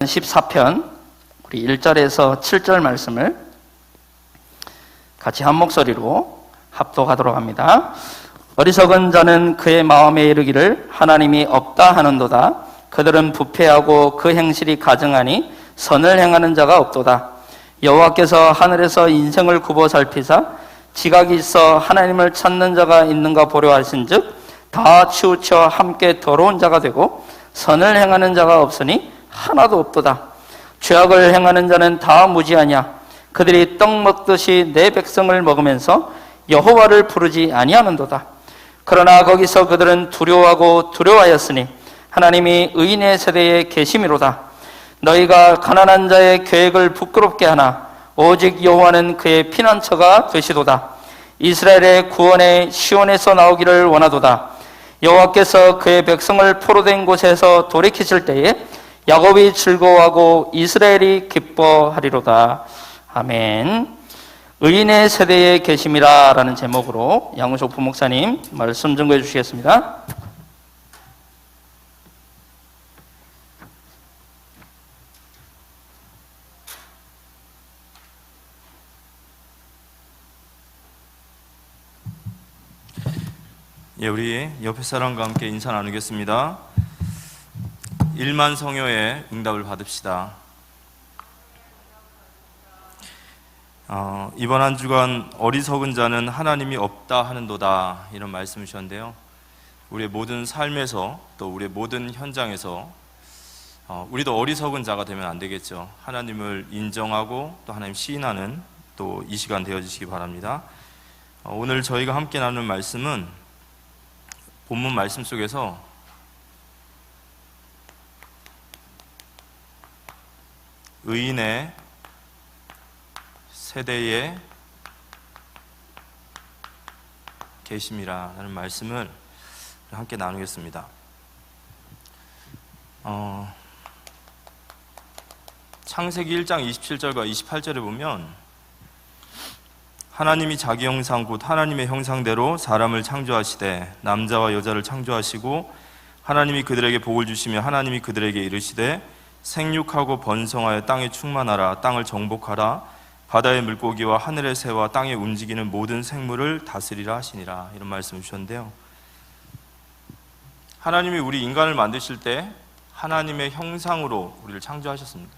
14편 우리 1절에서 7절 말씀을 같이 한 목소리로 합독하도록 합니다. 어리석은 자는 그의 마음에 이르기를 하나님이 없다 하는도다. 그들은 부패하고 그 행실이 가증하니 선을 행하는 자가 없도다. 여호와께서 하늘에서 인생을 굽어 살피사 지각이 있어 하나님을 찾는 자가 있는가 보려 하신즉 다 치우쳐 함께 더러운 자가 되고 선을 행하는 자가 없으니 하나도 없도다. 죄악을 행하는 자는 다 무지하냐. 그들이 떡 먹듯이 내 백성을 먹으면서 여호와를 부르지 아니하는도다. 그러나 거기서 그들은 두려워하고 두려워하였으니 하나님이 의인의 세대에 계심이로다. 너희가 가난한 자의 계획을 부끄럽게 하나 오직 여호와는 그의 피난처가 되시도다. 이스라엘의 구원의 시온에서 나오기를 원하도다. 여호와께서 그의 백성을 포로된 곳에서 돌이키실 때에 야곱이 즐거워하고 이스라엘이 기뻐하리로다. 아멘. 의인의 세대에 계심이라 라는 제목으로 양우석 부목사님 말씀 증거해 주시겠습니다. 예, 우리 옆에 사람과 함께 인사 나누겠습니다. 1만 성효의 응답을 받읍시다. 이번 한 주간 어리석은 자는 하나님이 없다 하는도다 이런 말씀을 주셨는데요. 우리의 모든 삶에서 또 우리의 모든 현장에서 우리도 어리석은 자가 되면 안 되겠죠. 하나님을 인정하고 또 하나님 시인하는 또 이 시간 되어주시기 바랍니다. 오늘 저희가 함께 나누는 말씀은 본문 말씀 속에서 의인의 세대에 계심이라 하는 말씀을 함께 나누겠습니다. 창세기 1장 27절과 28절에 보면 하나님이 자기 형상 곧 하나님의 형상대로 사람을 창조하시되 남자와 여자를 창조하시고 하나님이 그들에게 복을 주시며 하나님이 그들에게 이르시되 생육하고 번성하여 땅에 충만하라. 땅을 정복하라. 바다의 물고기와 하늘의 새와 땅에 움직이는 모든 생물을 다스리라 하시니라. 이런 말씀을 주셨는데요. 하나님이 우리 인간을 만드실 때 하나님의 형상으로 우리를 창조하셨습니다.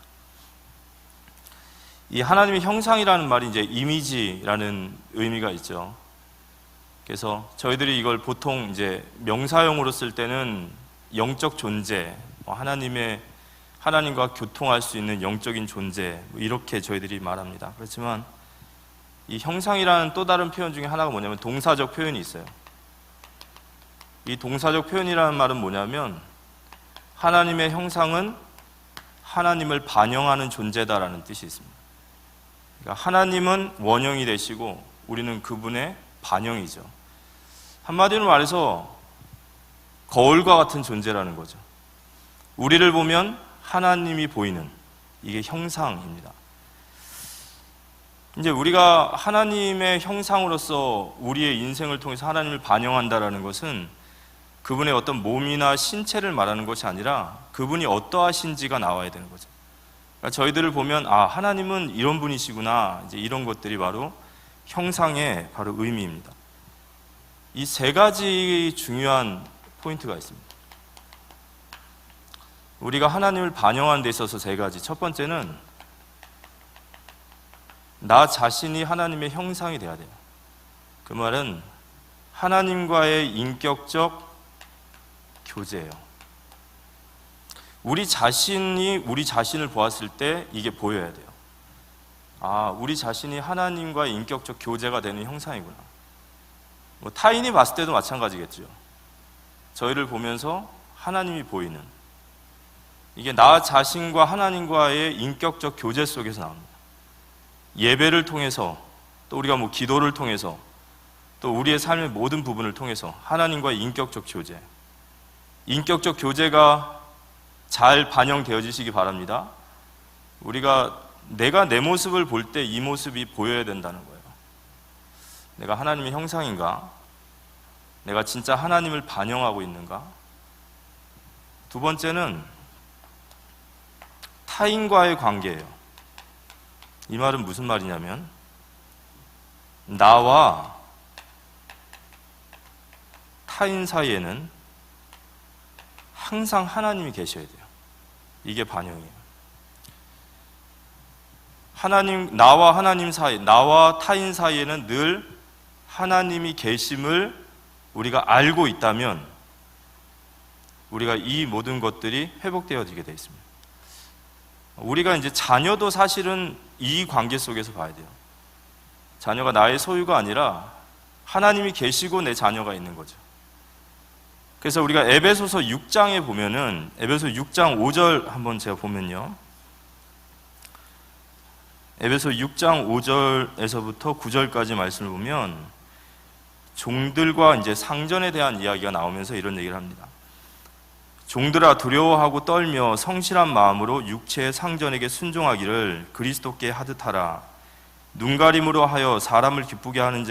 이 하나님의 형상이라는 말이 이제 이미지라는 의미가 있죠. 그래서 저희들이 이걸 보통 이제 명사용으로 쓸 때는 영적 존재, 하나님과 교통할 수 있는 영적인 존재, 이렇게 저희들이 말합니다. 그렇지만 이 형상이라는 또 다른 표현 중에 하나가 뭐냐면 동사적 표현이 있어요. 이 동사적 표현이라는 말은 뭐냐면 하나님의 형상은 하나님을 반영하는 존재다라는 뜻이 있습니다. 그러니까 하나님은 원형이 되시고 우리는 그분의 반영이죠. 한마디로 말해서 거울과 같은 존재라는 거죠. 우리를 보면 하나님이 보이는, 이게 형상입니다. 이제 우리가 하나님의 형상으로서 우리의 인생을 통해서 하나님을 반영한다라는 것은 그분의 어떤 몸이나 신체를 말하는 것이 아니라 그분이 어떠하신지가 나와야 되는 거죠. 그러니까 저희들을 보면 하나님은 이런 분이시구나, 이제 이런 것들이 바로 형상의 바로 의미입니다. 이 세 가지 중요한 포인트가 있습니다. 우리가 하나님을 반영하는 데 있어서 세 가지. 첫 번째는 나 자신이 하나님의 형상이 돼야 돼요. 그 말은 하나님과의 인격적 교제예요. 우리 자신이 우리 자신을 보았을 때 이게 보여야 돼요. 우리 자신이 하나님과의 인격적 교제가 되는 형상이구나. 타인이 봤을 때도 마찬가지겠죠. 저희를 보면서 하나님이 보이는, 이게 나 자신과 하나님과의 인격적 교제 속에서 나옵니다. 예배를 통해서, 또 우리가 기도를 통해서, 또 우리의 삶의 모든 부분을 통해서 하나님과의 인격적 교제, 인격적 교제가 잘 반영되어지시기 바랍니다. 내가 내 모습을 볼 때 이 모습이 보여야 된다는 거예요. 내가 하나님의 형상인가? 내가 진짜 하나님을 반영하고 있는가? 두 번째는 타인과의 관계예요. 이 말은 무슨 말이냐면 나와 타인 사이에는 항상 하나님이 계셔야 돼요. 이게 반영이에요. 나와 하나님 사이, 나와 타인 사이에는 늘 하나님이 계심을 우리가 알고 있다면 우리가 이 모든 것들이 회복되어지게 되어 있습니다. 우리가 이제 자녀도 사실은 이 관계 속에서 봐야 돼요. 자녀가 나의 소유가 아니라 하나님이 계시고 내 자녀가 있는 거죠. 그래서 우리가 에베소서 6장에 보면은 에베소 6장 5절 한번 제가 보면요. 에베소 6장 5절에서부터 9절까지 말씀을 보면 종들과 이제 상전에 대한 이야기가 나오면서 이런 얘기를 합니다. 종들아 두려워하고 떨며 성실한 마음으로 육체의 상전에게 순종하기를 그리스도께 하듯 하라. 눈가림으로 하여 사람을 기쁘게 하는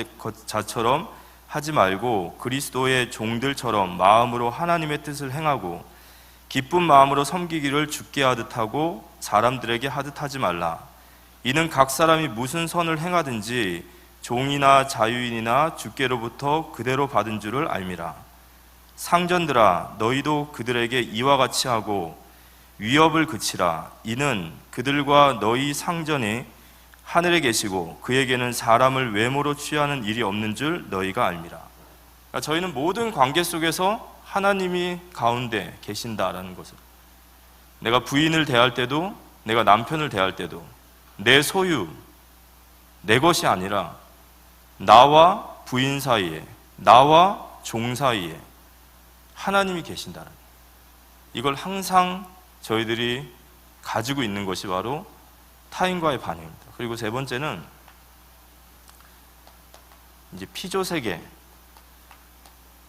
자처럼 하지 말고 그리스도의 종들처럼 마음으로 하나님의 뜻을 행하고 기쁜 마음으로 섬기기를 주께 하듯 하고 사람들에게 하듯 하지 말라. 이는 각 사람이 무슨 선을 행하든지 종이나 자유인이나 주께로부터 그대로 받은 줄을 알미라. 상전들아 너희도 그들에게 이와 같이 하고 위협을 그치라. 이는 그들과 너희 상전이 하늘에 계시고 그에게는 사람을 외모로 취하는 일이 없는 줄 너희가 알미라. 그러니까 저희는 모든 관계 속에서 하나님이 가운데 계신다라는 것을, 내가 부인을 대할 때도 내가 남편을 대할 때도 내 소유, 내 것이 아니라 나와 부인 사이에, 나와 종 사이에 하나님이 계신다는, 이걸 항상 저희들이 가지고 있는 것이 바로 타인과의 반응입니다. 그리고 세 번째는 이제 피조 세계,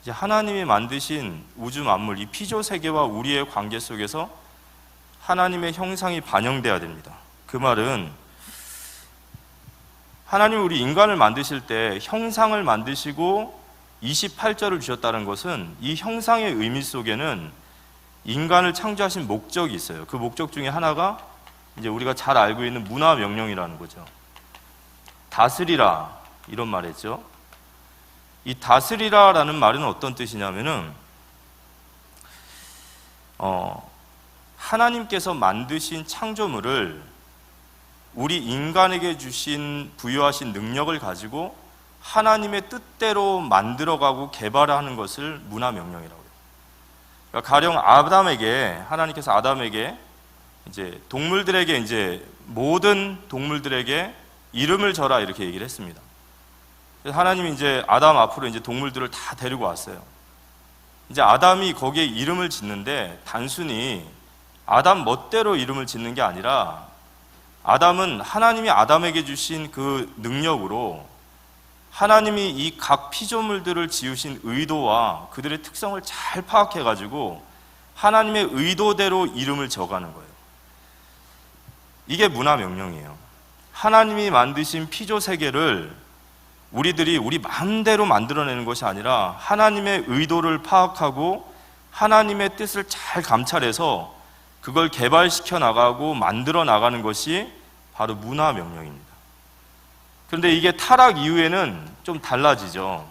이제 하나님이 만드신 우주 만물, 이 피조 세계와 우리의 관계 속에서 하나님의 형상이 반영돼야 됩니다. 그 말은 하나님이 우리 인간을 만드실 때 형상을 만드시고 28절을 주셨다는 것은 이 형상의 의미 속에는 인간을 창조하신 목적이 있어요. 그 목적 중에 하나가 이제 우리가 잘 알고 있는 문화 명령이라는 거죠. 다스리라, 이런 말이죠. 이 다스리라라는 말은 어떤 뜻이냐면은 하나님께서 만드신 창조물을 우리 인간에게 부여하신 능력을 가지고 하나님의 뜻대로 만들어가고 개발하는 것을 문화 명령이라고 해요. 그러니까 가령 하나님께서 아담에게 이제 동물들에게 이제 모든 동물들에게 이름을 져라 이렇게 얘기를 했습니다. 그래서 하나님이 이제 아담 앞으로 이제 동물들을 다 데리고 왔어요. 이제 아담이 거기에 이름을 짓는데 단순히 아담 멋대로 이름을 짓는 게 아니라 아담은 하나님이 아담에게 주신 그 능력으로 하나님이 이 각 피조물들을 지으신 의도와 그들의 특성을 잘 파악해가지고 하나님의 의도대로 이름을 적어가는 거예요. 이게 문화 명령이에요. 하나님이 만드신 피조 세계를 우리들이 우리 마음대로 만들어내는 것이 아니라 하나님의 의도를 파악하고 하나님의 뜻을 잘 감찰해서 그걸 개발시켜 나가고 만들어 나가는 것이 바로 문화 명령입니다. 그런데 이게 타락 이후에는 좀 달라지죠.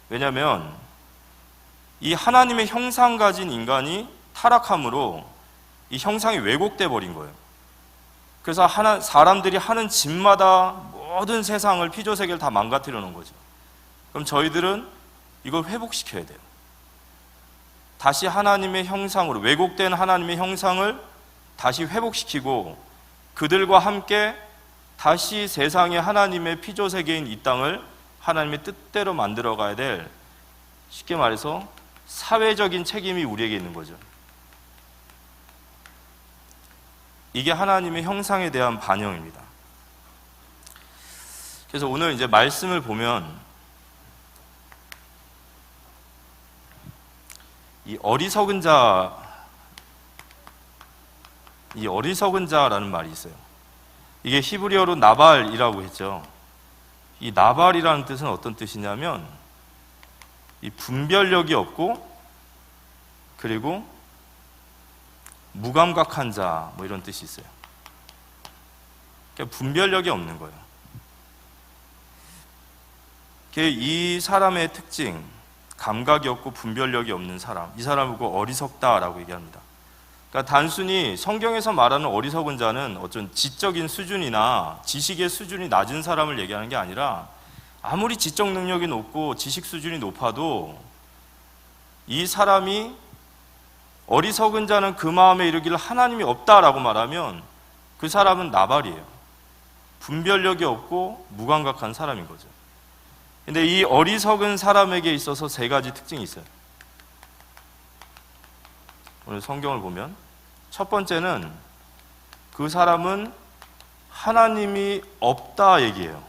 왜냐하면 이 하나님의 형상 가진 인간이 타락함으로 이 형상이 왜곡돼 버린 거예요. 그래서 사람들이 하는 짓마다 모든 세상을, 피조 세계를 다 망가뜨려 놓은 거죠. 그럼 저희들은 이걸 회복시켜야 돼요. 다시 하나님의 형상으로, 왜곡된 하나님의 형상을 다시 회복시키고 그들과 함께 다시 세상에 하나님의 피조 세계인 이 땅을 하나님의 뜻대로 만들어 가야 될, 쉽게 말해서 사회적인 책임이 우리에게 있는 거죠. 이게 하나님의 형상에 대한 반영입니다. 그래서 오늘 이제 말씀을 보면 이 어리석은 자라는 말이 있어요. 이게 히브리어로 나발이라고 했죠. 이 나발이라는 뜻은 어떤 뜻이냐면 이 분별력이 없고 그리고 무감각한 자, 뭐 이런 뜻이 있어요. 그러니까 분별력이 없는 거예요. 이 사람의 특징, 감각이 없고 분별력이 없는 사람, 이 사람을 보고 어리석다라고 얘기합니다. 그러니까 단순히 성경에서 말하는 어리석은 자는 어떤 지적인 수준이나 지식의 수준이 낮은 사람을 얘기하는 게 아니라 아무리 지적 능력이 높고 지식 수준이 높아도 이 사람이 어리석은 자는 그 마음에 이르기를 하나님이 없다라고 말하면 그 사람은 나발이에요. 분별력이 없고 무감각한 사람인 거죠. 근데 이 어리석은 사람에게 있어서 세 가지 특징이 있어요. 오늘 성경을 보면 첫 번째는 그 사람은 하나님이 없다 얘기해요.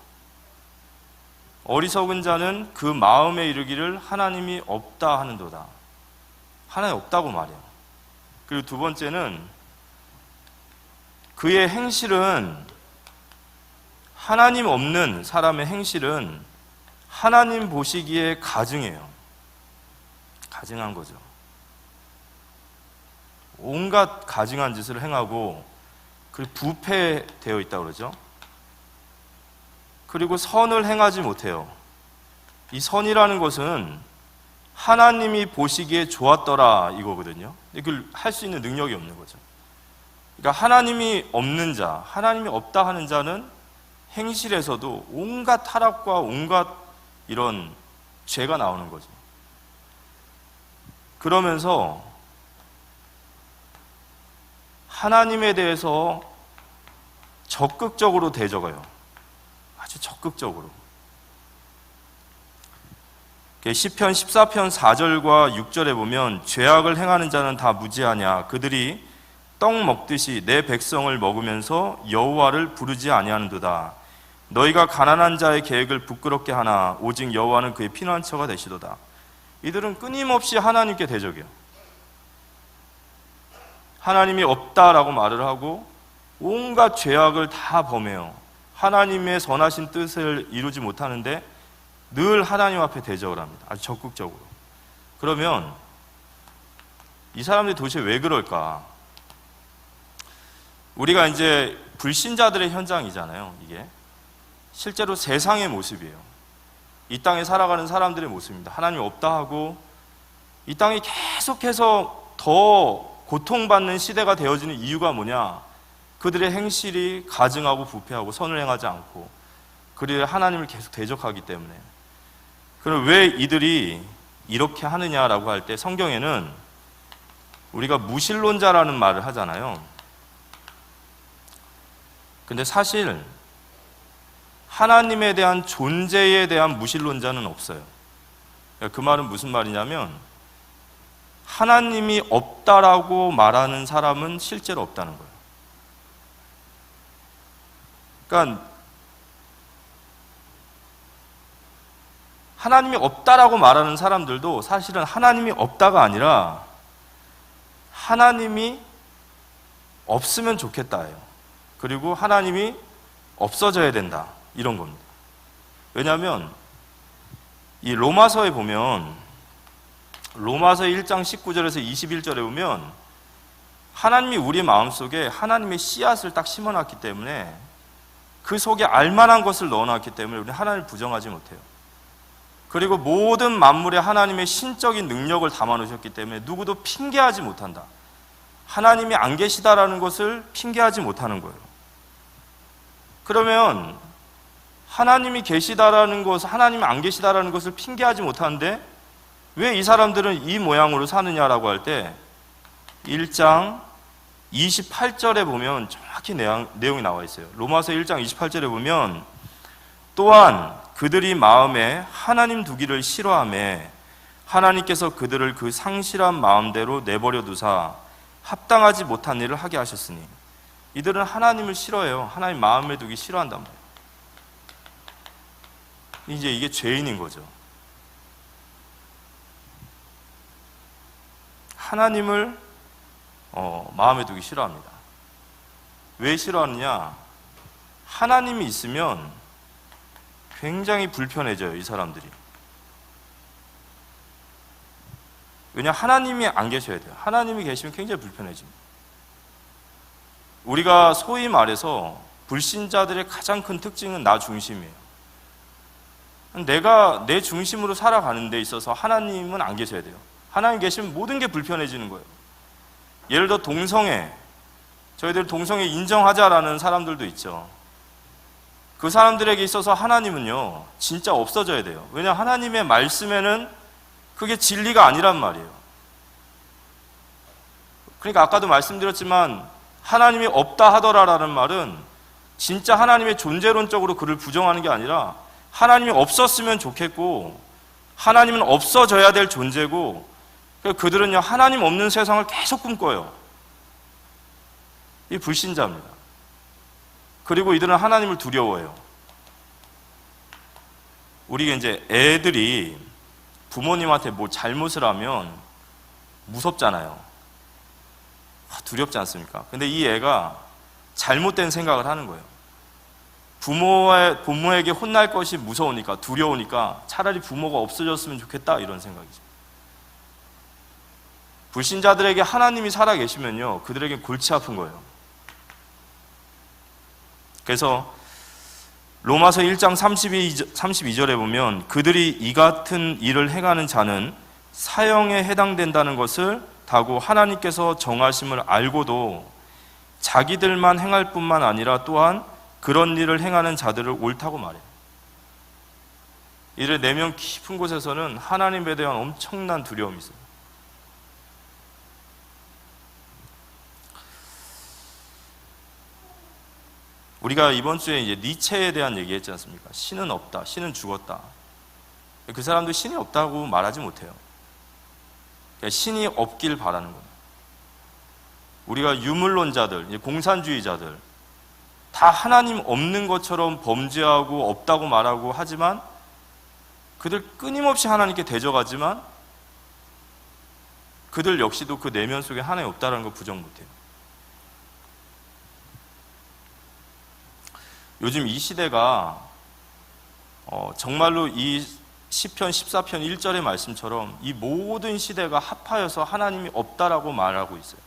어리석은 자는 그 마음에 이르기를 하나님이 없다 하는도다. 하나님 없다고 말해요. 그리고 두 번째는 그의 행실은, 하나님 없는 사람의 행실은 하나님 보시기에 가증해요. 가증한 거죠. 온갖 가증한 짓을 행하고 그리고 부패되어 있다고 그러죠. 그리고 선을 행하지 못해요. 이 선이라는 것은 하나님이 보시기에 좋았더라 이거거든요. 이걸 할 수 있는 능력이 없는 거죠. 그러니까 하나님이 없는 자, 하나님이 없다 하는 자는 행실에서도 온갖 타락과 온갖 이런 죄가 나오는 거죠. 그러면서 하나님에 대해서 적극적으로 대적해요. 아주 적극적으로. 시편 14편 4절과 6절에 보면 죄악을 행하는 자는 다 무지하냐, 그들이 떡 먹듯이 내 백성을 먹으면서 여호와를 부르지 아니하는도다. 너희가 가난한 자의 계획을 부끄럽게 하나 오직 여호와는 그의 피난처가 되시도다. 이들은 끊임없이 하나님께 대적해요. 하나님이 없다라고 말을 하고 온갖 죄악을 다 범해요. 하나님의 선하신 뜻을 이루지 못하는데 늘 하나님 앞에 대적을 합니다. 아주 적극적으로. 그러면 이 사람들이 도대체 왜 그럴까? 우리가 이제 불신자들의 현장이잖아요. 이게 실제로 세상의 모습이에요. 이 땅에 살아가는 사람들의 모습입니다. 하나님 없다 하고 이 땅이 계속해서 더 고통받는 시대가 되어지는 이유가 뭐냐? 그들의 행실이 가증하고 부패하고 선을 행하지 않고 그들이 하나님을 계속 대적하기 때문에. 그럼 왜 이들이 이렇게 하느냐라고 할 때 성경에는 우리가 무신론자라는 말을 하잖아요. 근데 사실 하나님에 대한 존재에 대한 무신론자는 없어요. 그 말은 무슨 말이냐면 하나님이 없다라고 말하는 사람은 실제로 없다는 거예요. 그러니까 하나님이 없다라고 말하는 사람들도 사실은 하나님이 없다가 아니라 하나님이 없으면 좋겠다예요. 그리고 하나님이 없어져야 된다 이런 겁니다. 왜냐하면 이 로마서에 보면 로마서 1장 19절에서 21절에 보면 하나님이 우리 마음속에 하나님의 씨앗을 딱 심어놨기 때문에 그 속에 알만한 것을 넣어놨기 때문에 우리는 하나님을 부정하지 못해요. 그리고 모든 만물에 하나님의 신적인 능력을 담아놓으셨기 때문에 누구도 핑계하지 못한다. 하나님이 안 계시다라는 것을 핑계하지 못하는 거예요. 그러면 하나님이 계시다라는 것, 하나님이 안 계시다라는 것을 핑계하지 못하는데 왜 이 사람들은 이 모양으로 사느냐라고 할 때 1장 28절에 보면 정확히 내용이 나와 있어요. 로마서 1장 28절에 보면 또한 그들이 마음에 하나님 두기를 싫어하며 하나님께서 그들을 그 상실한 마음대로 내버려 두사 합당하지 못한 일을 하게 하셨으니. 이들은 하나님을 싫어해요. 하나님 마음에 두기 싫어한단 말이에요. 이제 이게 죄인인 거죠. 하나님을 마음에 두기 싫어합니다. 왜 싫어하느냐? 하나님이 있으면 굉장히 불편해져요, 이 사람들이. 왜냐? 하나님이 안 계셔야 돼요. 하나님이 계시면 굉장히 불편해집니다. 우리가 소위 말해서 불신자들의 가장 큰 특징은 나 중심이에요. 내가 내 중심으로 살아가는 데 있어서 하나님은 안 계셔야 돼요. 하나님 계시면 모든 게 불편해지는 거예요. 예를 들어 동성애, 저희들 동성애 인정하자라는 사람들도 있죠. 그 사람들에게 있어서 하나님은요 진짜 없어져야 돼요. 왜냐하면 하나님의 말씀에는 그게 진리가 아니란 말이에요. 그러니까 아까도 말씀드렸지만 하나님이 없다 하더라라는 말은 진짜 하나님의 존재론적으로 그를 부정하는 게 아니라 하나님이 없었으면 좋겠고 하나님은 없어져야 될 존재고 그들은요 하나님 없는 세상을 계속 꿈꿔요. 이 불신자입니다. 그리고 이들은 하나님을 두려워해요. 우리가 이제 애들이 부모님한테 뭐 잘못을 하면 무섭잖아요. 두렵지 않습니까? 근데 이 애가 잘못된 생각을 하는 거예요. 부모에게 혼날 것이 무서우니까, 두려우니까 차라리 부모가 없어졌으면 좋겠다 이런 생각이죠. 불신자들에게 하나님이 살아계시면요 그들에게 골치 아픈 거예요. 그래서 로마서 1장 32절에 보면 그들이 이 같은 일을 행하는 자는 사형에 해당된다는 것을 다고 하나님께서 정하심을 알고도 자기들만 행할 뿐만 아니라 또한 그런 일을 행하는 자들을 옳다고 말해요. 이를 내면 깊은 곳에서는 하나님에 대한 엄청난 두려움이 있어요. 우리가 이번 주에 이제 니체에 대한 얘기했지 않습니까? 신은 없다, 신은 죽었다. 그 사람도 신이 없다고 말하지 못해요. 신이 없길 바라는 거예요. 우리가 유물론자들, 공산주의자들 다 하나님 없는 것처럼 범죄하고 없다고 말하고 하지만 그들 끊임없이 하나님께 대적하지만 그들 역시도 그 내면 속에 하나님 없다는 거 부정 못해요. 요즘 이 시대가 정말로 이 시편 14편 1절의 말씀처럼 이 모든 시대가 합하여서 하나님이 없다라고 말하고 있어요.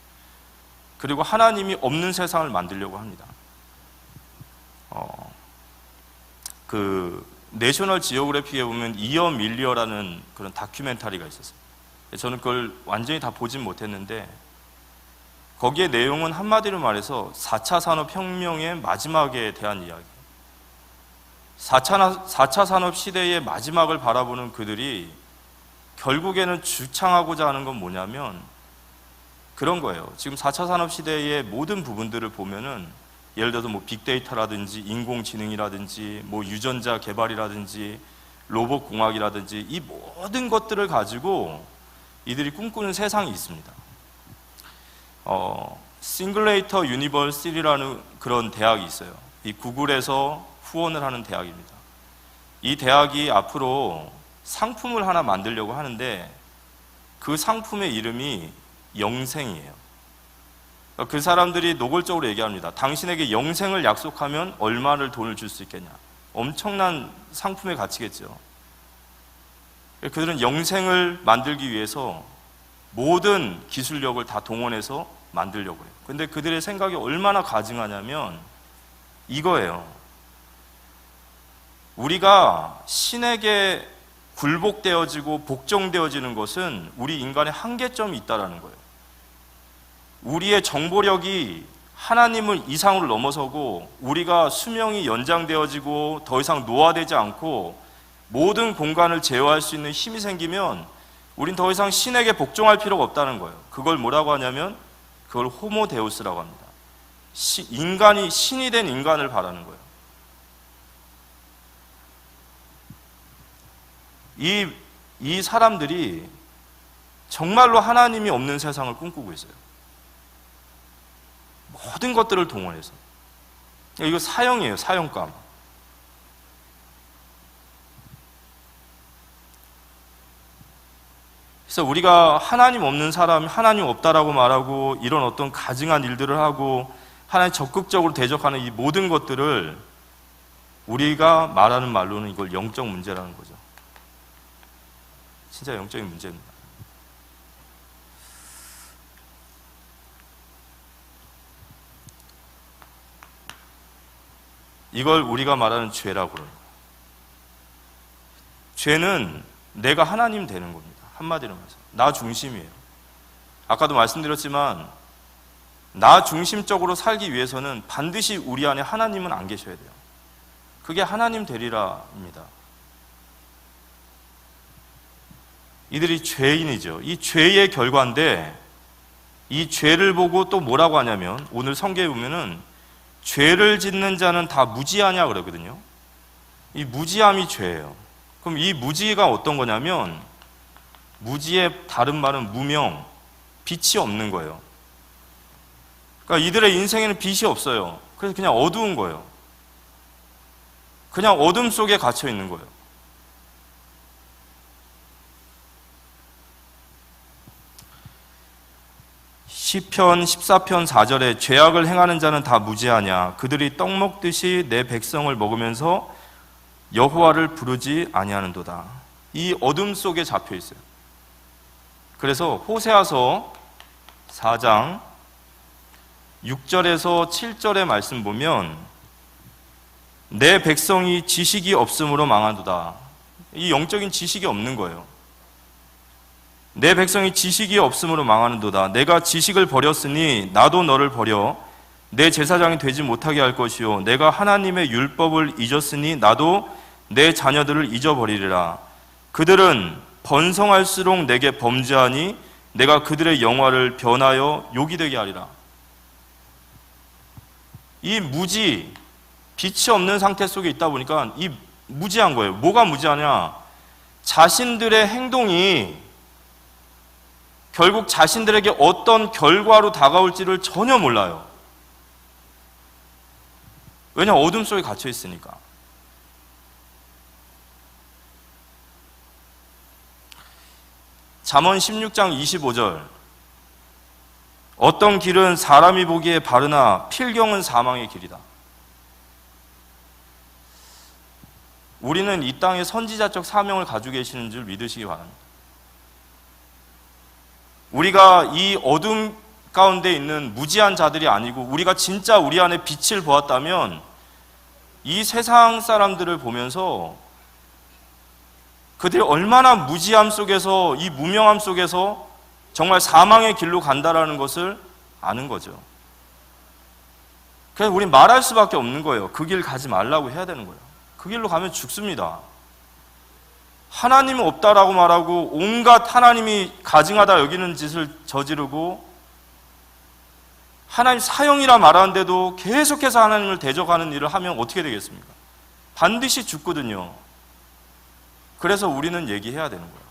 그리고 하나님이 없는 세상을 만들려고 합니다. 그 내셔널 지오그래피에 보면 이어 밀리어라는 그런 다큐멘터리가 있었어요. 저는 그걸 완전히 다 보진 못했는데 거기에 내용은 한마디로 말해서 4차 산업혁명의 마지막에 대한 이야기예요. 4차 산업 시대의 마지막을 바라보는 그들이 결국에는 주창하고자 하는 건 뭐냐면 그런 거예요. 지금 4차 산업 시대의 모든 부분들을 보면은 예를 들어서 뭐 빅데이터라든지 인공지능이라든지 뭐 유전자 개발이라든지 로봇 공학이라든지 이 모든 것들을 가지고 이들이 꿈꾸는 세상이 있습니다. 싱글레이터 유니버시티라는 그런 대학이 있어요. 이 구글에서 후원을 하는 대학입니다. 이 대학이 앞으로 상품을 하나 만들려고 하는데 그 상품의 이름이 영생이에요. 그 사람들이 노골적으로 얘기합니다. 당신에게 영생을 약속하면 얼마를 돈을 줄 수 있겠냐. 엄청난 상품의 가치겠죠. 그들은 영생을 만들기 위해서 모든 기술력을 다 동원해서 만들려고 해요. 근데 그들의 생각이 얼마나 가증하냐면 이거예요. 우리가 신에게 굴복되어지고 복종되어지는 것은 우리 인간의 한계점이 있다는 거예요. 우리의 정보력이 하나님을 이상으로 넘어서고 우리가 수명이 연장되어지고 더 이상 노화되지 않고 모든 공간을 제어할 수 있는 힘이 생기면 우린 더 이상 신에게 복종할 필요가 없다는 거예요. 그걸 뭐라고 하냐면 그걸 호모데우스라고 합니다. 인간이 신이 된 인간을 바라는 거예요. 이 사람들이 정말로 하나님이 없는 세상을 꿈꾸고 있어요. 모든 것들을 동원해서. 이거 사형이에요, 사형감. 그래서 우리가 하나님 없는 사람, 하나님 없다라고 말하고 이런 어떤 가증한 일들을 하고 하나님 적극적으로 대적하는 이 모든 것들을 우리가 말하는 말로는 이걸 영적 문제라는 거죠. 진짜 영적인 문제입니다. 이걸 우리가 말하는 죄라고 그래요. 죄는 내가 하나님 되는 겁니다. 한마디로 말해서 나 중심이에요. 아까도 말씀드렸지만 나 중심적으로 살기 위해서는 반드시 우리 안에 하나님은 안 계셔야 돼요. 그게 하나님 되리라입니다. 이들이 죄인이죠. 이 죄의 결과인데 이 죄를 보고 또 뭐라고 하냐면 오늘 성경에 보면은 죄를 짓는 자는 다 무지하냐 그러거든요. 이 무지함이 죄예요. 그럼 이 무지가 어떤 거냐면 무지의 다른 말은 무명, 빛이 없는 거예요. 그러니까 이들의 인생에는 빛이 없어요. 그래서 그냥 어두운 거예요. 그냥 어둠 속에 갇혀 있는 거예요. 시편 14편 4절에 죄악을 행하는 자는 다 무지하냐 그들이 떡 먹듯이 내 백성을 먹으면서 여호와를 부르지 아니하는도다. 이 어둠 속에 잡혀 있어요. 그래서 호세아서 4장 6절에서 7절의 말씀 보면 내 백성이 지식이 없음으로 망하도다. 이 영적인 지식이 없는 거예요. 내 백성이 지식이 없음으로 망하는도다. 내가 지식을 버렸으니 나도 너를 버려 내 제사장이 되지 못하게 할 것이요 내가 하나님의 율법을 잊었으니 나도 내 자녀들을 잊어버리리라. 그들은 번성할수록 내게 범죄하니 내가 그들의 영화를 변하여 욕이 되게 하리라. 이 무지, 빛이 없는 상태 속에 있다 보니까 이 무지한 거예요. 뭐가 무지하냐? 자신들의 행동이 결국 자신들에게 어떤 결과로 다가올지를 전혀 몰라요. 왜냐? 어둠 속에 갇혀 있으니까. 잠언 16장 25절 어떤 길은 사람이 보기에 바르나 필경은 사망의 길이다. 우리는 이 땅에 선지자적 사명을 가지고 계시는 줄 믿으시기 바랍니다. 우리가 이 어둠 가운데 있는 무지한 자들이 아니고 우리가 진짜 우리 안에 빛을 보았다면 이 세상 사람들을 보면서 그들이 얼마나 무지함 속에서 이 무명함 속에서 정말 사망의 길로 간다라는 것을 아는 거죠. 그래서 우린 말할 수밖에 없는 거예요. 그 길 가지 말라고 해야 되는 거예요. 그 길로 가면 죽습니다. 하나님은 없다라고 말하고 온갖 하나님이 가증하다 여기는 짓을 저지르고 하나님 사형이라 말하는데도 계속해서 하나님을 대적하는 일을 하면 어떻게 되겠습니까? 반드시 죽거든요. 그래서 우리는 얘기해야 되는 거예요.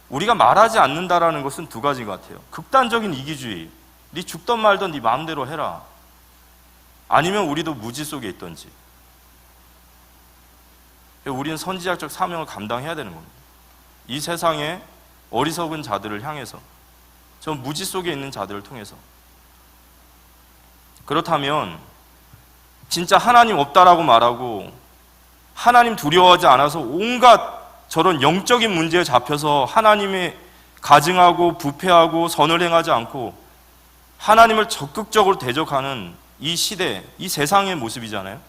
우리가 말하지 않는다라는 것은 두 가지 같아요. 극단적인 이기주의, 네 죽던 말던 네 마음대로 해라. 아니면 우리도 무지 속에 있던지. 우리는 선지자적 사명을 감당해야 되는 겁니다. 이 세상의 어리석은 자들을 향해서, 저 무지 속에 있는 자들을 통해서. 그렇다면 진짜 하나님 없다라고 말하고 하나님 두려워하지 않아서 온갖 저런 영적인 문제에 잡혀서 하나님의 가증하고 부패하고 선을 행하지 않고 하나님을 적극적으로 대적하는 이 시대, 이 세상의 모습이잖아요.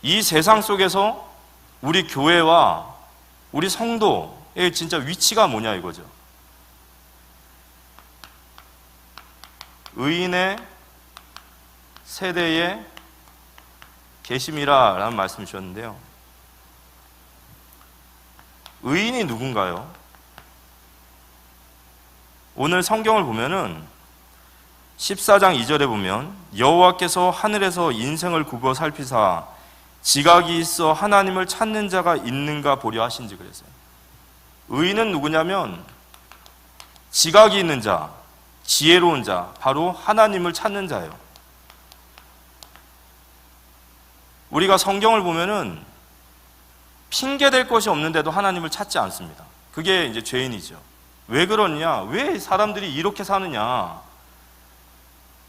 이 세상 속에서 우리 교회와 우리 성도의 진짜 위치가 뭐냐 이거죠. 의인의 세대에 계심이라 라는 말씀 주셨는데요. 의인이 누군가요? 오늘 성경을 보면은 14장 2절에 보면 여호와께서 하늘에서 인생을 굽어 살피사 지각이 있어 하나님을 찾는 자가 있는가 보려 하신지 그랬어요. 의인은 누구냐면 지각이 있는 자, 지혜로운 자, 바로 하나님을 찾는 자예요. 우리가 성경을 보면은 핑계댈 것이 없는데도 하나님을 찾지 않습니다. 그게 이제 죄인이죠. 왜 그러냐? 왜 사람들이 이렇게 사느냐?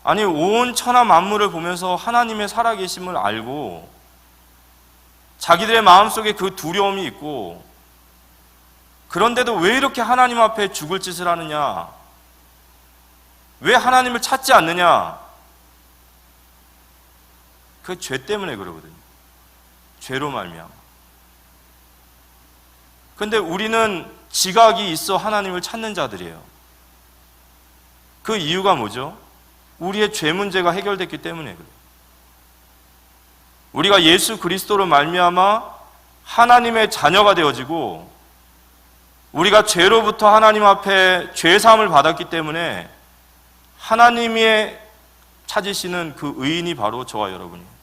아니, 온 천하 만물을 보면서 하나님의 살아계심을 알고 자기들의 마음속에 그 두려움이 있고 그런데도 왜 이렇게 하나님 앞에 죽을 짓을 하느냐? 왜 하나님을 찾지 않느냐? 그 죄 때문에 그러거든요. 죄로 말미암아. 근데 우리는 지각이 있어 하나님을 찾는 자들이에요. 그 이유가 뭐죠? 우리의 죄 문제가 해결됐기 때문에 그래요. 우리가 예수 그리스도로 말미암아 하나님의 자녀가 되어지고 우리가 죄로부터 하나님 앞에 죄 사함을 받았기 때문에 하나님의 찾으시는 그 의인이 바로 저와 여러분이에요.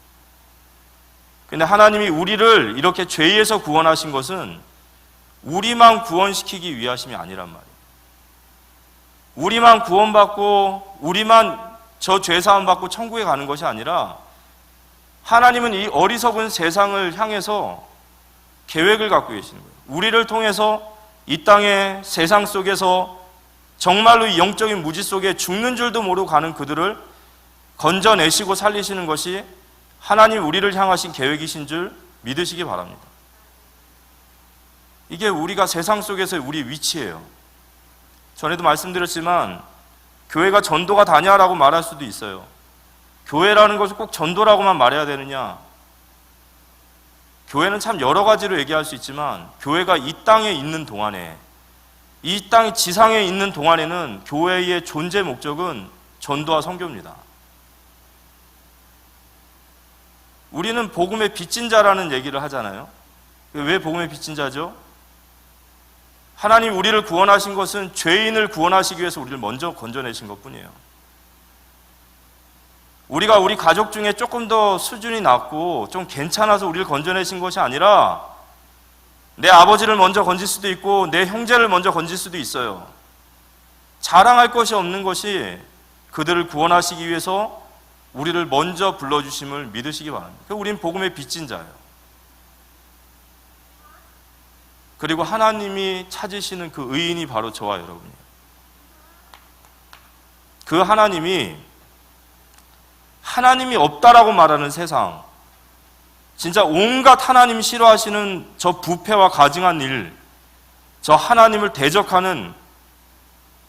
근데 하나님이 우리를 이렇게 죄에서 구원하신 것은 우리만 구원시키기 위하심이 아니란 말이에요. 우리만 구원받고 우리만 저 죄사함 받고 천국에 가는 것이 아니라 하나님은 이 어리석은 세상을 향해서 계획을 갖고 계시는 거예요. 우리를 통해서 이 땅의 세상 속에서 정말로 이 영적인 무지 속에 죽는 줄도 모르고 가는 그들을 건져내시고 살리시는 것이 하나님 우리를 향하신 계획이신 줄 믿으시기 바랍니다. 이게 우리가 세상 속에서의 우리 위치예요. 전에도 말씀드렸지만 교회가 전도가 다냐라고 말할 수도 있어요. 교회라는 것을 꼭 전도라고만 말해야 되느냐? 교회는 참 여러 가지로 얘기할 수 있지만 교회가 이 땅에 있는 동안에, 이 땅 지상에 있는 동안에는 교회의 존재 목적은 전도와 선교입니다. 우리는 복음의 빚진 자라는 얘기를 하잖아요. 왜 복음의 빚진 자죠? 하나님 우리를 구원하신 것은 죄인을 구원하시기 위해서 우리를 먼저 건져내신 것뿐이에요. 우리가 우리 가족 중에 조금 더 수준이 낮고 좀 괜찮아서 우리를 건져내신 것이 아니라 내 아버지를 먼저 건질 수도 있고 내 형제를 먼저 건질 수도 있어요. 자랑할 것이 없는 것이 그들을 구원하시기 위해서 우리를 먼저 불러주심을 믿으시기 바랍니다. 우리는 복음의 빚진 자예요. 그리고 하나님이 찾으시는 그 의인이 바로 저와 여러분이에요. 그 하나님이 없다라고 말하는 세상, 진짜 온갖 하나님 싫어하시는 저 부패와 가증한 일, 저 하나님을 대적하는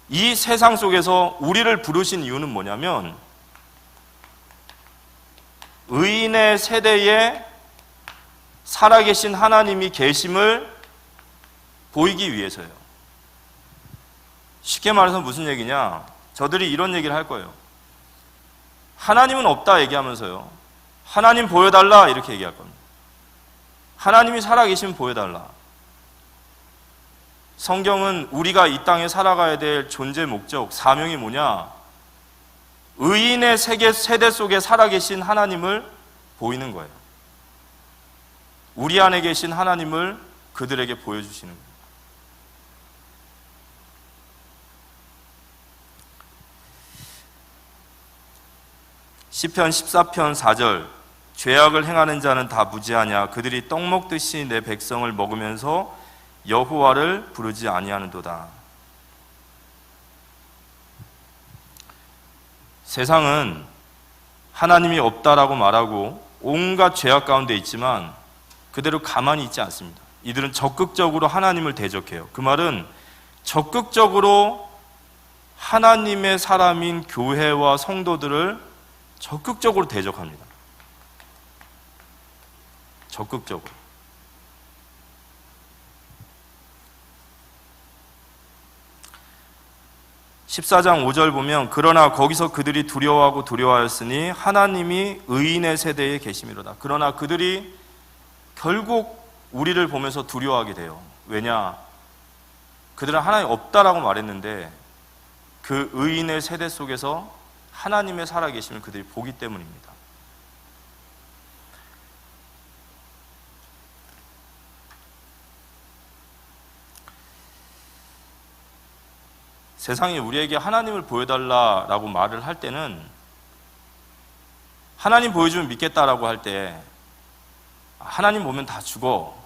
이 세상 속에서 우리를 부르신 이유는 뭐냐면 의인의 세대에 살아계신 하나님이 계심을 보이기 위해서요. 쉽게 말해서 무슨 얘기냐? 저들이 이런 얘기를 할 거예요. 하나님은 없다 얘기하면서요, 하나님 보여달라 이렇게 얘기할 겁니다. 하나님이 살아계시면 보여달라. 성경은 우리가 이 땅에 살아가야 될 존재 목적, 사명이 뭐냐? 의인의 세대 속에 살아계신 하나님을 보이는 거예요. 우리 안에 계신 하나님을 그들에게 보여주시는 거예요. 시편 14편 4절, 죄악을 행하는 자는 다 무지하냐? 그들이 떡 먹듯이 내 백성을 먹으면서 여호와를 부르지 아니하는도다. 세상은 하나님이 없다라고 말하고 온갖 죄악 가운데 있지만 그대로 가만히 있지 않습니다. 이들은 적극적으로 하나님을 대적해요. 그 말은 적극적으로 하나님의 사람인 교회와 성도들을 적극적으로 대적합니다. 적극적으로. (14장 5절) 보면 그러나 거기서 그들이 두려워하고 두려워하였으니 하나님이 의인의 세대에 계심이로다. 그러나 그들이 결국 우리를 보면서 두려워하게 돼요. 왜냐? 그들은 하나님 없다라고 말했는데 그 의인의 세대 속에서 하나님의 살아계심을 그들이 보기 때문입니다. 세상이 우리에게 하나님을 보여달라라고 말을 할 때는, 하나님 보여주면 믿겠다라고 할 때 하나님 보면 다 죽어,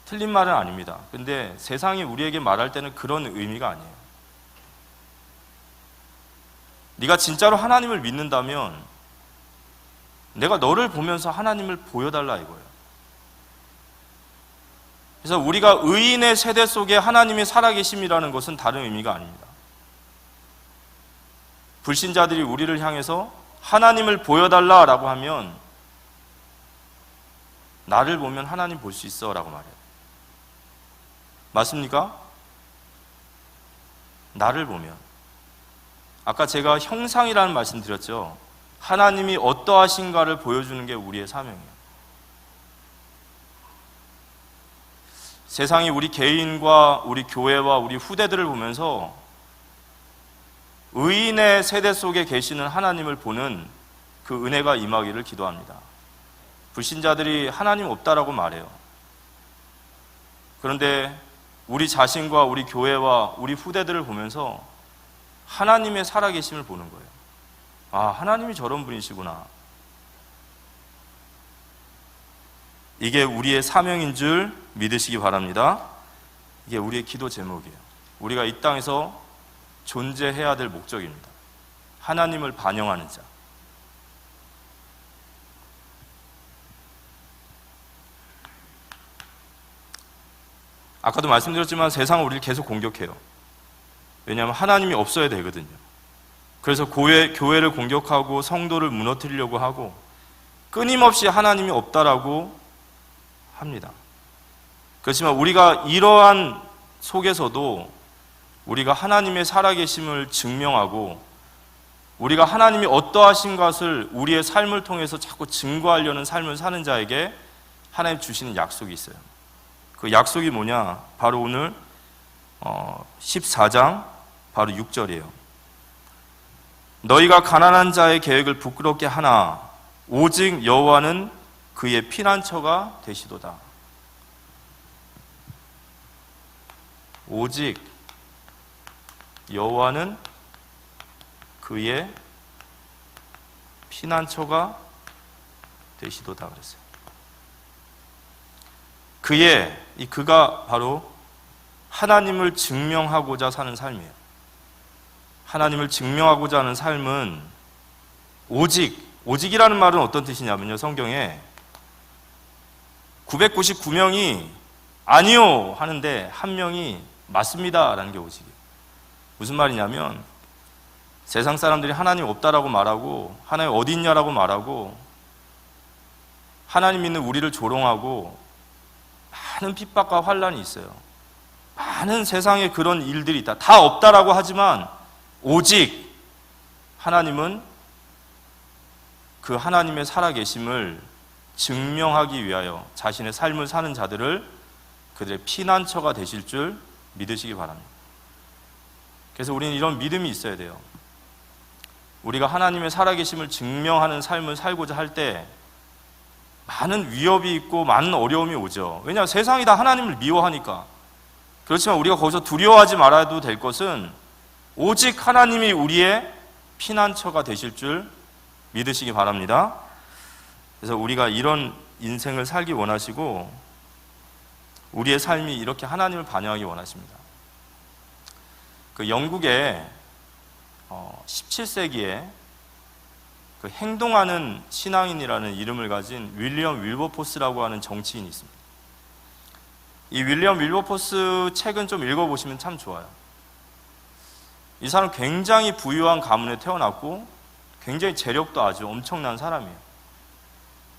틀린 말은 아닙니다. 근데 세상이 우리에게 말할 때는 그런 의미가 아니에요. 네가 진짜로 하나님을 믿는다면 내가 너를 보면서 하나님을 보여달라 이거예요. 그래서 우리가 의인의 세대 속에 하나님이 살아계심이라는 것은 다른 의미가 아닙니다. 불신자들이 우리를 향해서 하나님을 보여달라라고 하면 나를 보면 하나님 볼 수 있어 라고 말해요. 맞습니까? 나를 보면. 아까 제가 형상이라는 말씀 드렸죠. 하나님이 어떠하신가를 보여주는 게 우리의 사명이에요. 세상이 우리 개인과 우리 교회와 우리 후대들을 보면서 의인의 세대 속에 계시는 하나님을 보는 그 은혜가 임하기를 기도합니다. 불신자들이 하나님 없다라고 말해요. 그런데 우리 자신과 우리 교회와 우리 후대들을 보면서 하나님의 살아계심을 보는 거예요. 아, 하나님이 저런 분이시구나. 이게 우리의 사명인 줄 믿으시기 바랍니다. 이게 우리의 기도 제목이에요. 우리가 이 땅에서 존재해야 될 목적입니다. 하나님을 반영하는 자. 아까도 말씀드렸지만 세상은 우리를 계속 공격해요. 왜냐하면 하나님이 없어야 되거든요. 그래서 교회를 공격하고 성도를 무너뜨리려고 하고 끊임없이 하나님이 없다라고 합니다. 그렇지만 우리가 이러한 속에서도 우리가 하나님의 살아계심을 증명하고 우리가 하나님이 어떠하신 것을 우리의 삶을 통해서 자꾸 증거하려는 삶을 사는 자에게 하나님 주시는 약속이 있어요. 그 약속이 뭐냐? 바로 오늘 14장 바로 6절이에요. 너희가 가난한 자의 계획을 부끄럽게 하나 오직 여호와는 그의 피난처가 되시도다. 오직 여호와는 그의 피난처가 되시도다 그랬어요. 이 그가 바로 하나님을 증명하고자 사는 삶이에요. 하나님을 증명하고자 하는 삶은 오직이라는 말은 어떤 뜻이냐면요, 성경에 999명이 아니요 하는데 한 명이 맞습니다 라는 게 오직이에요. 무슨 말이냐면 세상 사람들이 하나님 없다라고 말하고 하나님 어디 있냐라고 말하고 하나님 믿는 우리를 조롱하고 많은 핍박과 환난이 있어요. 많은 세상에 그런 일들이 있다. 다 없다라고 하지만 오직 하나님은 그 하나님의 살아계심을 증명하기 위하여 자신의 삶을 사는 자들을 그들의 피난처가 되실 줄 믿으시기 바랍니다. 그래서 우리는 이런 믿음이 있어야 돼요. 우리가 하나님의 살아계심을 증명하는 삶을 살고자 할 때 많은 위협이 있고 많은 어려움이 오죠. 왜냐하면 세상이 다 하나님을 미워하니까. 그렇지만 우리가 거기서 두려워하지 말아도 될 것은 오직 하나님이 우리의 피난처가 되실 줄 믿으시기 바랍니다. 그래서 우리가 이런 인생을 살기 원하시고 우리의 삶이 이렇게 하나님을 반영하기 원하십니다. 그 영국의 17세기에 그 행동하는 신앙인이라는 이름을 가진 윌리엄 윌버포스라고 하는 정치인이 있습니다. 이 윌리엄 윌버포스 책은 좀 읽어보시면 참 좋아요. 이 사람 굉장히 부유한 가문에 태어났고 굉장히 재력도 아주 엄청난 사람이에요.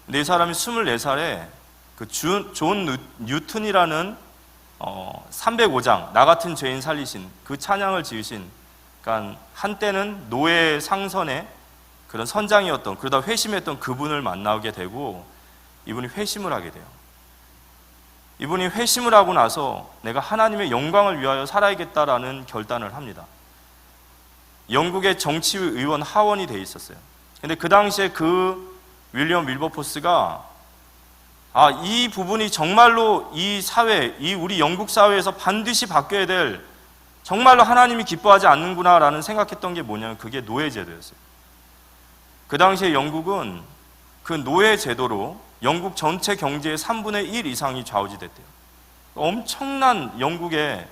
근데 이 사람이 24살에 그 존 뉴튼이라는 305장 나 같은 죄인 살리신 그 찬양을 지으신, 그러니까 한때는 노예 상선의 그런 선장이었던, 그러다 회심했던 그분을 만나게 되고 이분이 회심을 하게 돼요. 이분이 회심을 하고 나서 내가 하나님의 영광을 위하여 살아야겠다라는 결단을 합니다. 영국의 정치의원 하원이 돼 있었어요. 근데 그 당시에 그 윌리엄 윌버포스가 이 부분이 정말로 이 사회, 이 우리 영국 사회에서 반드시 바뀌어야 될, 정말로 하나님이 기뻐하지 않는구나라는 생각했던 게 뭐냐면 그게 노예제도였어요. 그 당시에 영국은 그 노예제도로 영국 전체 경제의 3분의 1 이상이 좌우지됐대요. 엄청난 영국의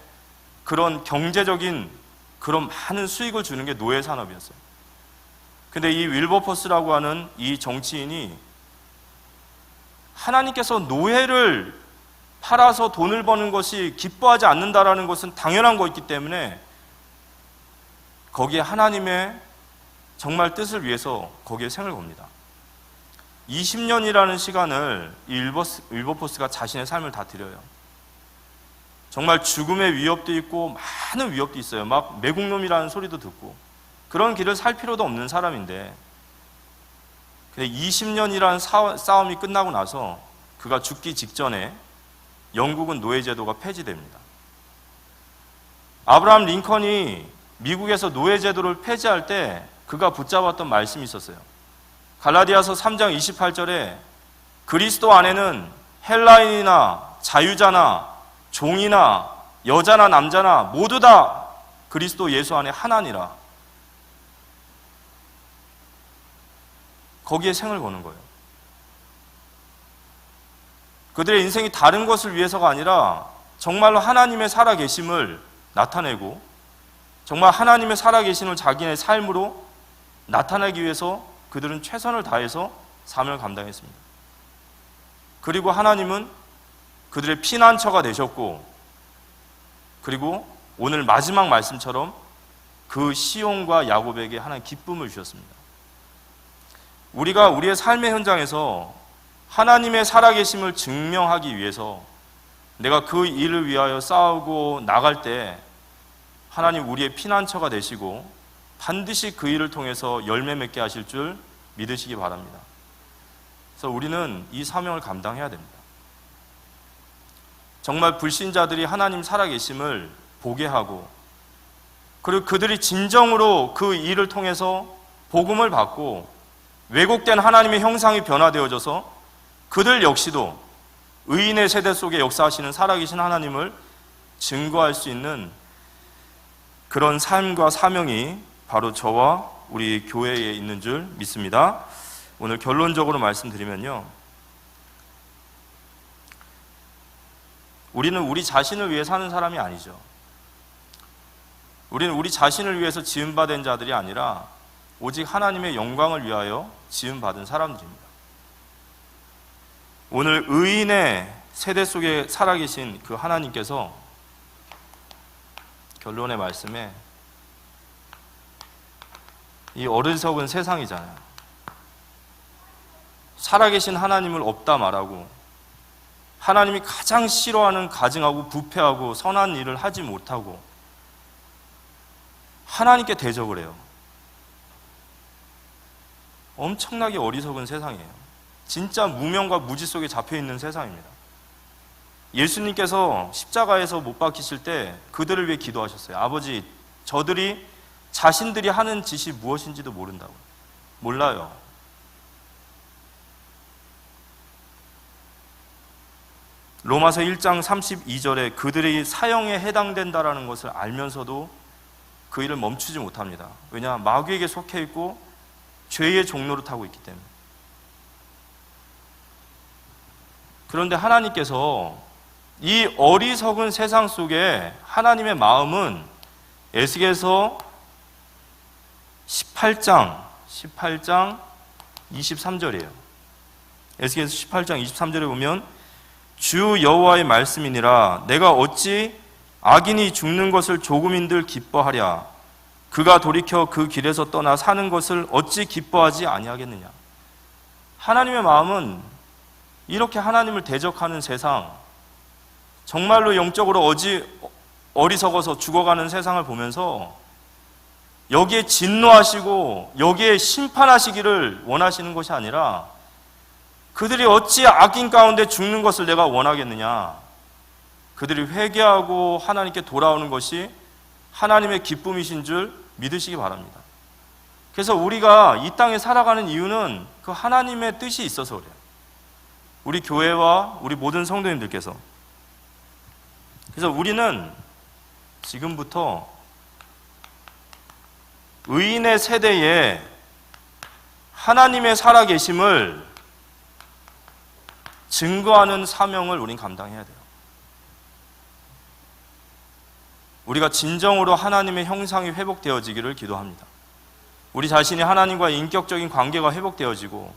그런 경제적인 그런 많은 수익을 주는 게 노예 산업이었어요. 근데 이 윌버포스라고 하는 이 정치인이 하나님께서 노예를 팔아서 돈을 버는 것이 기뻐하지 않는다라는 것은 당연한 거였기 때문에 거기에 하나님의 정말 뜻을 위해서 거기에 생을 겁니다. 20년이라는 시간을 이 윌버포스가 자신의 삶을 다 드려요. 정말 죽음의 위협도 있고 많은 위협도 있어요. 막 매국놈이라는 소리도 듣고 그런 길을 살 필요도 없는 사람인데 20년이라는 싸움이 끝나고 나서 그가 죽기 직전에 영국은 노예제도가 폐지됩니다. 아브라함 링컨이 미국에서 노예제도를 폐지할 때 그가 붙잡았던 말씀이 있었어요. 갈라디아서 3장 28절에 그리스도 안에는 헬라인이나 자유자나 종이나 여자나 남자나 모두 다 그리스도 예수 안에 하나니라. 거기에 생을 거는 거예요. 그들의 인생이 다른 것을 위해서가 아니라 정말로 하나님의 살아계심을 나타내고 정말 하나님의 살아계심을 자기의 삶으로 나타내기 위해서 그들은 최선을 다해서 사명을 감당했습니다. 그리고 하나님은 그들의 피난처가 되셨고 그리고 오늘 마지막 말씀처럼 그 시온과 야곱에게 하나님 기쁨을 주셨습니다. 우리가 우리의 삶의 현장에서 하나님의 살아계심을 증명하기 위해서 내가 그 일을 위하여 싸우고 나갈 때 하나님 우리의 피난처가 되시고 반드시 그 일을 통해서 열매 맺게 하실 줄 믿으시기 바랍니다. 그래서 우리는 이 사명을 감당해야 됩니다. 정말 불신자들이 하나님 살아계심을 보게 하고 그리고 그들이 진정으로 그 일을 통해서 복음을 받고 왜곡된 하나님의 형상이 변화되어져서 그들 역시도 의인의 세대 속에 역사하시는 살아계신 하나님을 증거할 수 있는 그런 삶과 사명이 바로 저와 우리 교회에 있는 줄 믿습니다. 오늘 결론적으로 말씀드리면요, 우리는 우리 자신을 위해 사는 사람이 아니죠. 우리는 우리 자신을 위해서 지음받은 자들이 아니라 오직 하나님의 영광을 위하여 지음받은 사람들입니다. 오늘 의인의 세대 속에 살아계신 그 하나님께서 결론의 말씀에 이 어리석은 세상이잖아요. 살아계신 하나님을 없다 말하고 하나님이 가장 싫어하는 가증하고 부패하고 선한 일을 하지 못하고 하나님께 대적을 해요. 엄청나게 어리석은 세상이에요. 진짜 무명과 무지 속에 잡혀있는 세상입니다. 예수님께서 십자가에서 못 박히실 때 그들을 위해 기도하셨어요. 아버지, 저들이 자신들이 하는 짓이 무엇인지도 모른다고. 몰라요. 로마서 1장 32절에 그들이 사형에 해당된다라는 것을 알면서도 그 일을 멈추지 못합니다. 왜냐? 마귀에게 속해 있고 죄의 종로를 타고 있기 때문에. 그런데 하나님께서 이 어리석은 세상 속에 하나님의 마음은 에스겔서 18장 23절이에요. 에스겔서 18장 23절에 보면 주 여호와의 말씀이니라 내가 어찌 악인이 죽는 것을 조금인들 기뻐하랴 그가 돌이켜 그 길에서 떠나 사는 것을 어찌 기뻐하지 아니하겠느냐. 하나님의 마음은 이렇게 하나님을 대적하는 세상, 정말로 영적으로 어리석어서 죽어가는 세상을 보면서 여기에 진노하시고 여기에 심판하시기를 원하시는 것이 아니라 그들이 어찌 악인 가운데 죽는 것을 내가 원하겠느냐. 그들이 회개하고 하나님께 돌아오는 것이 하나님의 기쁨이신 줄 믿으시기 바랍니다. 그래서 우리가 이 땅에 살아가는 이유는 그 하나님의 뜻이 있어서 그래요. 우리 교회와 우리 모든 성도님들께서. 그래서 우리는 지금부터 의인의 세대에 하나님의 살아계심을 증거하는 사명을 우린 감당해야 돼요. 우리가 진정으로 하나님의 형상이 회복되어지기를 기도합니다. 우리 자신이 하나님과의 인격적인 관계가 회복되어지고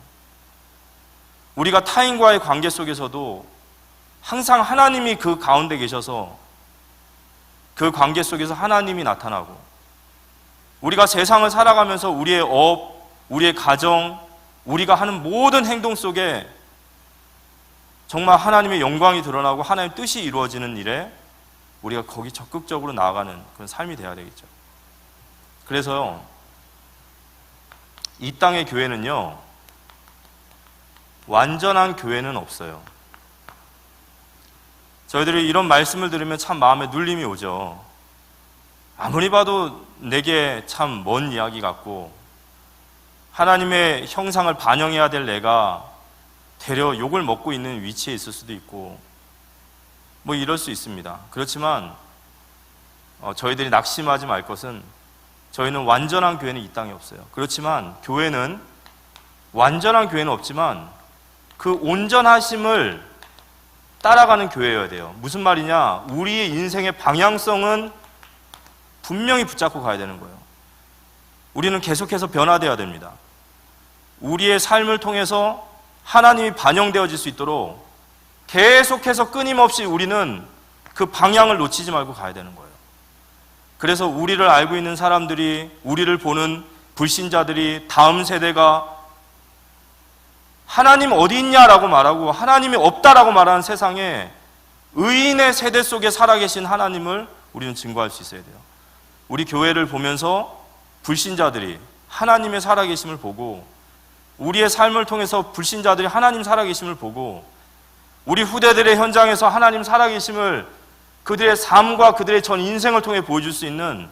우리가 타인과의 관계 속에서도 항상 하나님이 그 가운데 계셔서 그 관계 속에서 하나님이 나타나고 우리가 세상을 살아가면서 우리의 업, 우리의 가정, 우리가 하는 모든 행동 속에 정말 하나님의 영광이 드러나고 하나님의 뜻이 이루어지는 일에 우리가 거기 적극적으로 나아가는 그런 삶이 돼야 되겠죠. 그래서요, 이 땅의 교회는요, 완전한 교회는 없어요. 저희들이 이런 말씀을 들으면 참 마음에 눌림이 오죠. 아무리 봐도 내게 참 먼 이야기 같고, 하나님의 형상을 반영해야 될 내가 되려 욕을 먹고 있는 위치에 있을 수도 있고, 뭐 이럴 수 있습니다. 그렇지만 저희들이 낙심하지 말 것은, 저희는 완전한 교회는 이 땅에 없어요. 그렇지만 교회는, 완전한 교회는 없지만 그 온전하심을 따라가는 교회여야 돼요. 무슨 말이냐? 우리의 인생의 방향성은 분명히 붙잡고 가야 되는 거예요. 우리는 계속해서 변화되어야 됩니다. 우리의 삶을 통해서 하나님이 반영되어질 수 있도록 계속해서 끊임없이 우리는 그 방향을 놓치지 말고 가야 되는 거예요. 그래서 우리를 알고 있는 사람들이, 우리를 보는 불신자들이, 다음 세대가 하나님 어디 있냐라고 말하고 하나님이 없다라고 말하는 세상에 의인의 세대 속에 살아계신 하나님을 우리는 증거할 수 있어야 돼요. 우리 교회를 보면서 불신자들이 하나님의 살아계심을 보고, 우리의 삶을 통해서 불신자들이 하나님 살아계심을 보고, 우리 후대들의 현장에서 하나님 살아계심을 그들의 삶과 그들의 전 인생을 통해 보여줄 수 있는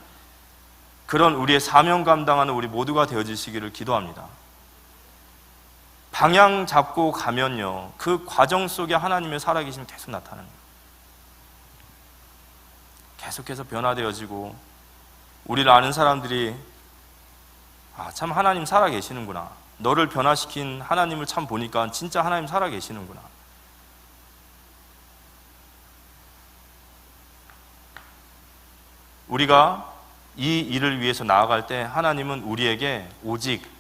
그런 우리의 사명 감당하는 우리 모두가 되어지시기를 기도합니다. 방향 잡고 가면요, 그 과정 속에 하나님의 살아계심이 계속 나타나는 거예요. 계속해서 변화되어지고, 우리를 아는 사람들이 참 하나님 살아계시는구나, 너를 변화시킨 하나님을 참 보니까 진짜 하나님 살아계시는구나. 우리가 이 일을 위해서 나아갈 때 하나님은 우리에게 오직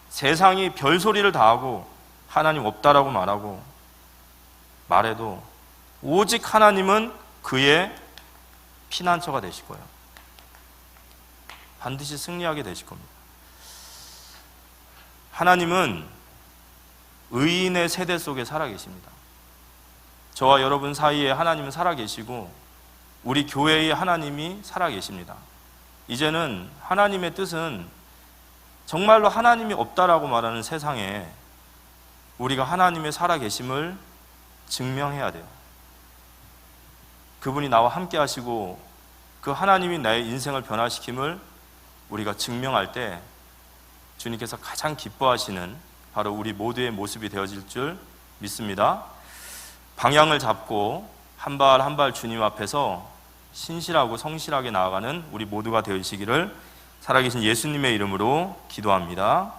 세상이 별소리를 다 하고 하나님 없다라고 말해도 오직 하나님은 그의 피난처가 되실 거예요. 반드시 승리하게 되실 겁니다. 하나님은 의인의 세대 속에 살아계십니다. 저와 여러분 사이에 하나님은 살아계시고, 우리 교회의 하나님이 살아계십니다. 이제는 하나님의 뜻은 정말로 하나님이 없다라고 말하는 세상에 우리가 하나님의 살아계심을 증명해야 돼요. 그분이 나와 함께 하시고 그 하나님이 나의 인생을 변화시킴을 우리가 증명할 때 주님께서 가장 기뻐하시는 바로 우리 모두의 모습이 되어질 줄 믿습니다. 방향을 잡고 한 발 한 발 주님 앞에서 신실하고 성실하게 나아가는 우리 모두가 되시기를 살아계신 예수님의 이름으로 기도합니다.